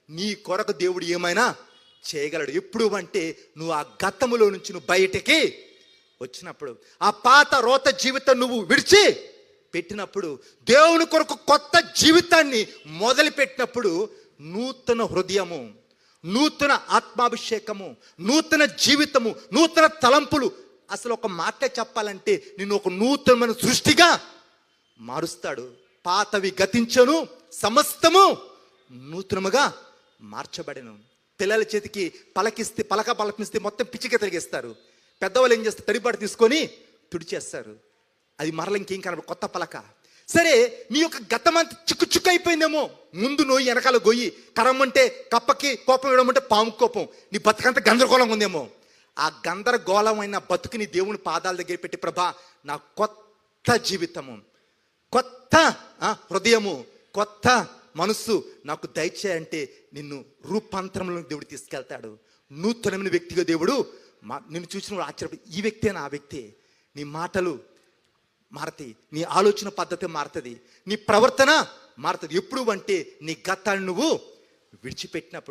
నీ కొరకు దేవుడు ఏమైనా చేయగలడు. ఎప్పుడు అంటే నువ్వు ఆ గతములో నుంచి నువ్వు బయటికి వచ్చినప్పుడు, ఆ పాత రోత జీవితం నువ్వు విడిచి పెట్టినప్పుడు, దేవుని కొరకు కొత్త జీవితాన్ని మొదలు పెట్టినప్పుడు నూతన హృదయము, నూతన ఆత్మాభిషేకము, నూతన జీవితము, నూతన తలంపులు. అసలు ఒక మాట చెప్పాలంటే నిన్ను ఒక నూతనమైన సృష్టిగా మారుస్తాడు. పాతవి గతించను, సమస్తము నూతనముగా మార్చబడెను. పిల్లల చేతికి పలకిస్తే మొత్తం పిచ్చిక తిరిగేస్తారు. పెద్దవాళ్ళు ఏం చేస్తారు, తడిపాటు తీసుకొని తుడిచేస్తారు. అది మరల ఇంకేం కనబడు, కొత్త పలక. సరే, నీ యొక్క గతమంతా చిక్కు అయిపోయిందేమో. ముందు నోయి, వెనకాల గొయ్యి. కరమ్మంటే కప్పకి కోపం, ఇవ్వమంటే పాము కోపం. నీ బతుకంతా గందరగోళంగా ఉందేమో. ఆ గందరగోళమైన బతుకుని దేవుని పాదాల దగ్గర పెట్టి, ప్రభా నా కొత్త జీవితము, కొత్త హృదయము, కొత్త మనస్సు నాకు దయచేయంటే నిన్ను రూపాంతరంలో దేవుడు తీసుకెళ్తాడు. నూతనమైన వ్యక్తిగా దేవుడు నిన్ను చూసిన ఆశ్చర్యపడి, ఈ వ్యక్తేనా ఆ వ్యక్తి. నీ మాటలు మారతాయి, నీ ఆలోచన పద్ధతి మారుతుంది, నీ ప్రవర్తన మారుతుంది. ఎప్పుడు అంటే నీ గతాన్ని నువ్వు విడిచిపెట్టినప్పుడు.